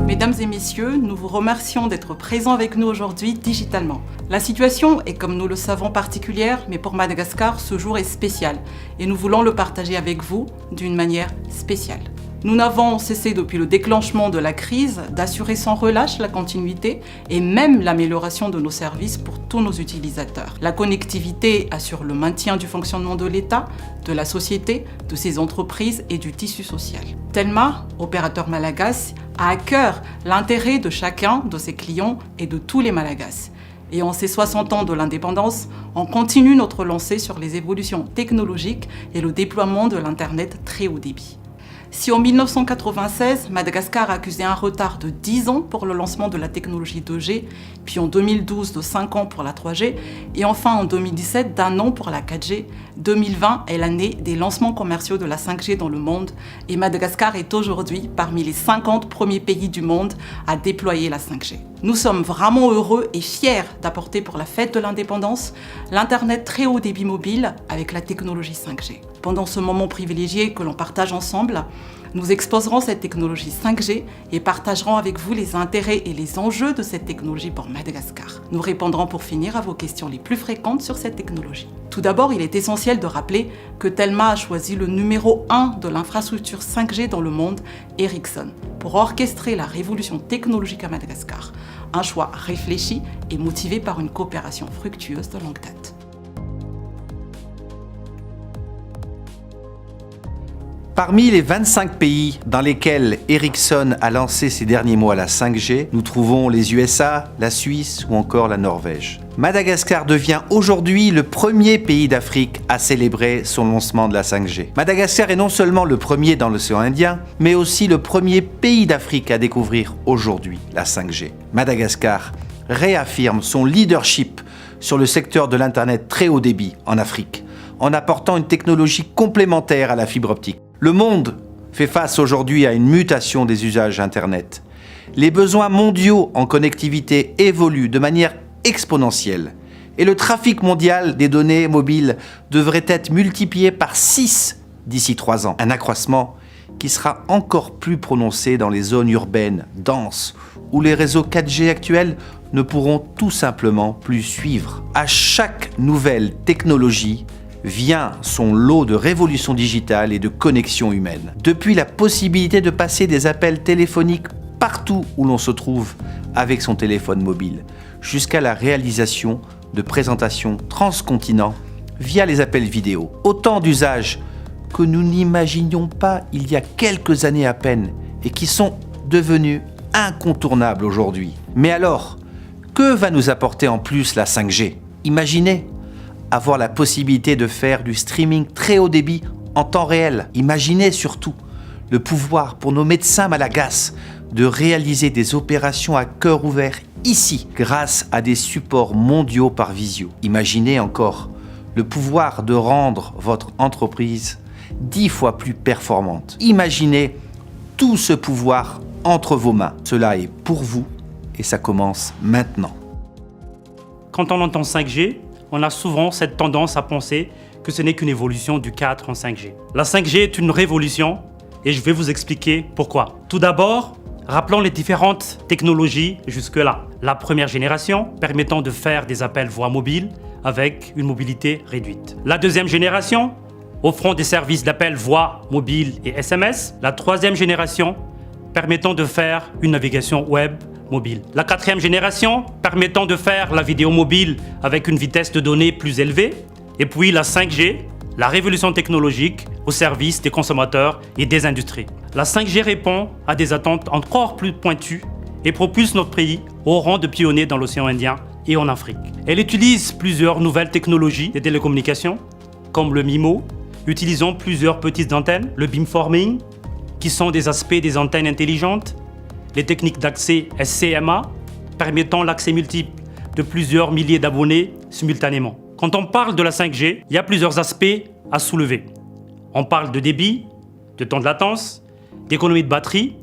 Mesdames et messieurs, nous vous remercions d'être présents avec nous aujourd'hui digitalement. La situation est, comme nous le savons, particulière, mais pour Madagascar, ce jour est spécial et nous voulons le partager avec vous d'une manière spéciale. Nous n'avons cessé depuis le déclenchement de la crise d'assurer sans relâche la continuité et même l'amélioration de nos services pour tous nos utilisateurs. La connectivité assure le maintien du fonctionnement de l'État, de la société, de ses entreprises et du tissu social. Telma, opérateur malagasy, a à cœur l'intérêt de chacun de ses clients et de tous les Malagasy. Et en ces 60 ans de l'indépendance, on continue notre lancée sur les évolutions technologiques et le déploiement de l'Internet très haut débit. Si en 1996, Madagascar accusait un retard de 10 ans pour le lancement de la technologie 2G, puis en 2012 de 5 ans pour la 3G, et enfin en 2017 d'1 an pour la 4G, 2020 est l'année des lancements commerciaux de la 5G dans le monde, et Madagascar est aujourd'hui parmi les 50 premiers pays du monde à déployer la 5G. Nous sommes vraiment heureux et fiers d'apporter pour la fête de l'indépendance l'Internet très haut débit mobile avec la technologie 5G. Pendant ce moment privilégié que l'on partage ensemble, nous exposerons cette technologie 5G et partagerons avec vous les intérêts et les enjeux de cette technologie pour Madagascar. Nous répondrons pour finir à vos questions les plus fréquentes sur cette technologie. Tout d'abord, il est essentiel de rappeler que Telma a choisi le numéro 1 de l'infrastructure 5G dans le monde, Ericsson, pour orchestrer la révolution technologique à Madagascar. Un choix réfléchi et motivé par une coopération fructueuse de longue date. Parmi les 25 pays dans lesquels Ericsson a lancé ces derniers mois la 5G, nous trouvons les USA, la Suisse ou encore la Norvège. Madagascar devient aujourd'hui le premier pays d'Afrique à célébrer son lancement de la 5G. Madagascar est non seulement le premier dans l'océan Indien, mais aussi le premier pays d'Afrique à découvrir aujourd'hui la 5G. Madagascar réaffirme son leadership sur le secteur de l'Internet très haut débit en Afrique, en apportant une technologie complémentaire à la fibre optique. Le monde fait face aujourd'hui à une mutation des usages Internet. Les besoins mondiaux en connectivité évoluent de manière exponentielle et le trafic mondial des données mobiles devrait être multiplié par 6 d'ici 3 ans. Un accroissement qui sera encore plus prononcé dans les zones urbaines denses où les réseaux 4G actuels ne pourront tout simplement plus suivre. À chaque nouvelle technologie, vient son lot de révolution digitale et de connexion humaine. Depuis la possibilité de passer des appels téléphoniques partout où l'on se trouve avec son téléphone mobile, jusqu'à la réalisation de présentations transcontinents via les appels vidéo. Autant d'usages que nous n'imaginions pas il y a quelques années à peine et qui sont devenus incontournables aujourd'hui. Mais alors, que va nous apporter en plus la 5G ? Imaginez avoir la possibilité de faire du streaming très haut débit en temps réel. Imaginez surtout le pouvoir pour nos médecins malagasy de réaliser des opérations à cœur ouvert ici grâce à des supports mondiaux par visio. Imaginez encore le pouvoir de rendre votre entreprise 10 fois plus performante. Imaginez tout ce pouvoir entre vos mains. Cela est pour vous et ça commence maintenant. Quand on entend 5G, on a souvent cette tendance à penser que ce n'est qu'une évolution du 4 en 5G. La 5G est une révolution et je vais vous expliquer pourquoi. Tout d'abord, rappelons les différentes technologies jusque-là. La première génération permettant de faire des appels voix mobile avec une mobilité réduite. La deuxième génération offrant des services d'appel voix mobile et SMS. La troisième génération permettant de faire une navigation web mobile. La quatrième génération permettant de faire la vidéo mobile avec une vitesse de données plus élevée. Et puis la 5G, la révolution technologique au service des consommateurs et des industries. La 5G répond à des attentes encore plus pointues et propulse notre pays au rang de pionnier dans l'océan Indien et en Afrique. Elle utilise plusieurs nouvelles technologies de télécommunications, comme le MIMO, utilisant plusieurs petites antennes, le beamforming, qui sont des aspects des antennes intelligentes, les techniques d'accès SCMA, permettant l'accès multiple de plusieurs milliers d'abonnés simultanément. Quand on parle de la 5G, il y a plusieurs aspects à soulever. On parle de débit, de temps de latence, d'économie de batterie,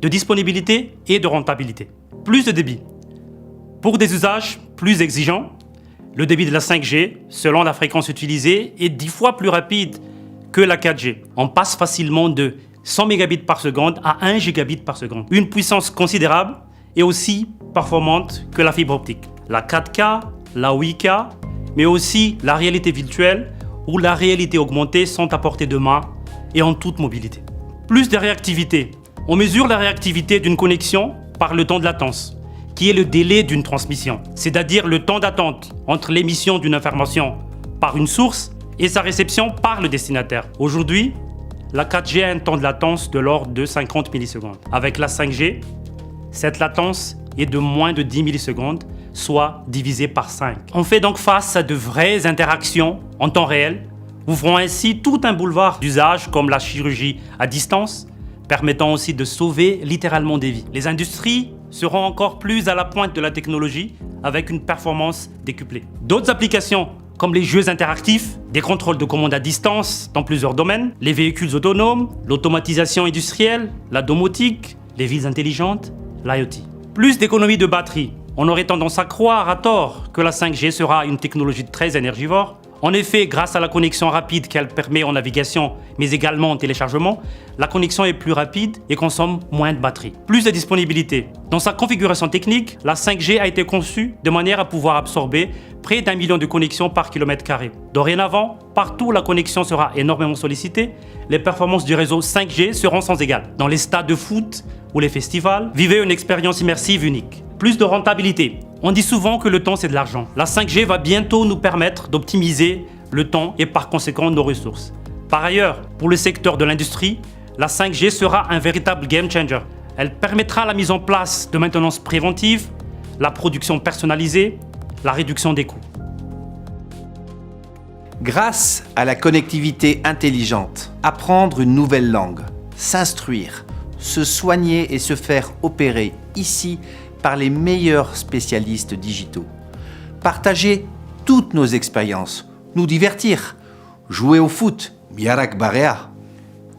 de disponibilité et de rentabilité. Plus de débit. Pour des usages plus exigeants, le débit de la 5G, selon la fréquence utilisée, est 10 fois plus rapide que la 4G. On passe facilement de 100 mégabits par seconde à 1 gigabit par seconde. Une puissance considérable et aussi performante que la fibre optique. La 4K, la 8K, mais aussi la réalité virtuelle ou la réalité augmentée sont à portée de main et en toute mobilité. Plus de réactivité. On mesure la réactivité d'une connexion par le temps de latence, qui est le délai d'une transmission, c'est-à-dire le temps d'attente entre l'émission d'une information par une source et sa réception par le destinataire. Aujourd'hui, la 4G a un temps de latence de l'ordre de 50 millisecondes. Avec la 5G, cette latence est de moins de 10 millisecondes, soit divisée par 5. On fait donc face à de vraies interactions en temps réel, ouvrant ainsi tout un boulevard d'usages comme la chirurgie à distance, permettant aussi de sauver littéralement des vies. Les industries seront encore plus à la pointe de la technologie avec une performance décuplée. D'autres applications comme les jeux interactifs, des contrôles de commandes à distance dans plusieurs domaines, les véhicules autonomes, l'automatisation industrielle, la domotique, les villes intelligentes, l'IoT. Plus d'économie de batterie. On aurait tendance à croire à tort que la 5G sera une technologie très énergivore. En effet, grâce à la connexion rapide qu'elle permet en navigation, mais également en téléchargement, la connexion est plus rapide et consomme moins de batterie. Plus de disponibilité. Dans sa configuration technique, la 5G a été conçue de manière à pouvoir absorber près d'1 million de connexions par kilomètre carré. Dorénavant, partout où la connexion sera énormément sollicitée, les performances du réseau 5G seront sans égal. Dans les stades de foot ou les festivals, vivez une expérience immersive unique. Plus de rentabilité. On dit souvent que le temps c'est de l'argent. La 5G va bientôt nous permettre d'optimiser le temps et par conséquent nos ressources. Par ailleurs, pour le secteur de l'industrie, la 5G sera un véritable game changer. Elle permettra la mise en place de maintenance préventive, la production personnalisée, la réduction des coûts. Grâce à la connectivité intelligente, apprendre une nouvelle langue, s'instruire, se soigner et se faire opérer ici par les meilleurs spécialistes digitaux. Partager toutes nos expériences, nous divertir, jouer au foot, Miarak Barea,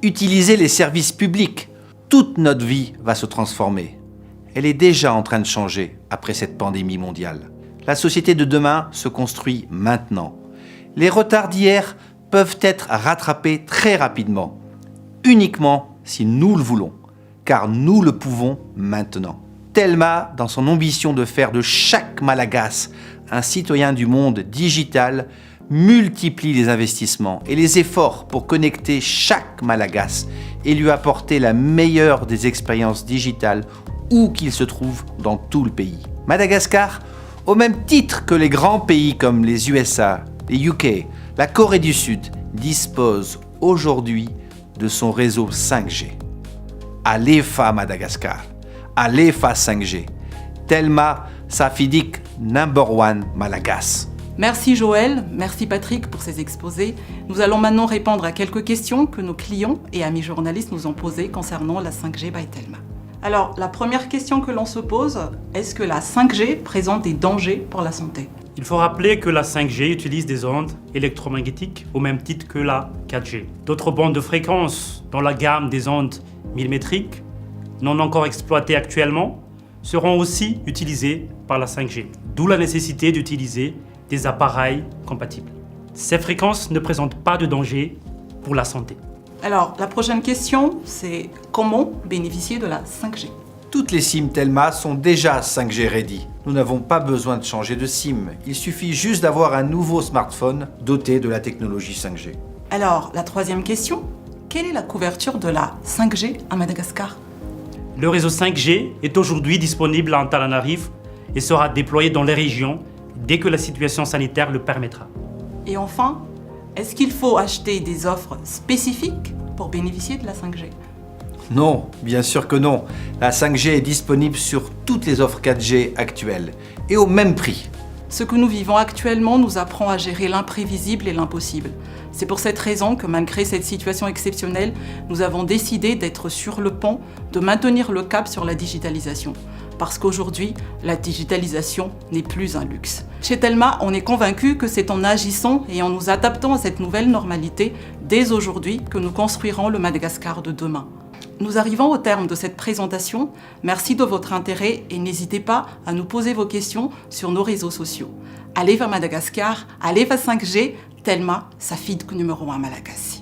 utiliser les services publics. Toute notre vie va se transformer. Elle est déjà en train de changer après cette pandémie mondiale. La société de demain se construit maintenant. Les retards d'hier peuvent être rattrapés très rapidement, uniquement si nous le voulons, car nous le pouvons maintenant. Telma, dans son ambition de faire de chaque Malagasy un citoyen du monde digital, multiplie les investissements et les efforts pour connecter chaque Malagasy et lui apporter la meilleure des expériences digitales où qu'il se trouve dans tout le pays. Madagascar, au même titre que les grands pays comme les USA, les UK, la Corée du Sud, dispose aujourd'hui de son réseau 5G. Alefa Madagascar. Alefa 5G. Telma Safidik #1 Malagasy. Merci Joël, merci Patrick pour ces exposés. Nous allons maintenant répondre à quelques questions que nos clients et amis journalistes nous ont posées concernant la 5G by Telma. Alors, la première question que l'on se pose, est-ce que la 5G présente des dangers pour la santé ? Il faut rappeler que la 5G utilise des ondes électromagnétiques au même titre que la 4G. D'autres bandes de fréquences dans la gamme des ondes millimétriques, non encore exploitées actuellement, seront aussi utilisées par la 5G. D'où la nécessité d'utiliser des appareils compatibles. Ces fréquences ne présentent pas de danger pour la santé. Alors, la prochaine question, c'est comment bénéficier de la 5G ? Toutes les SIM Telma sont déjà 5G ready. Nous n'avons pas besoin de changer de SIM. Il suffit juste d'avoir un nouveau smartphone doté de la technologie 5G. Alors, la troisième question, quelle est la couverture de la 5G à Madagascar ? Le réseau 5G est aujourd'hui disponible à Antananarivo et sera déployé dans les régions dès que la situation sanitaire le permettra. Et enfin, est-ce qu'il faut acheter des offres spécifiques pour bénéficier de la 5G ? Non, bien sûr que non. La 5G est disponible sur toutes les offres 4G actuelles et au même prix. Ce que nous vivons actuellement nous apprend à gérer l'imprévisible et l'impossible. C'est pour cette raison que malgré cette situation exceptionnelle, nous avons décidé d'être sur le pont, de maintenir le cap sur la digitalisation. Parce qu'aujourd'hui, la digitalisation n'est plus un luxe. Chez Telma, on est convaincu que c'est en agissant et en nous adaptant à cette nouvelle normalité, dès aujourd'hui, que nous construirons le Madagascar de demain. Nous arrivons au terme de cette présentation. Merci de votre intérêt et n'hésitez pas à nous poser vos questions sur nos réseaux sociaux. Allez vers Madagascar, allez vers 5G, Telma, Safidik #1 Malagasy.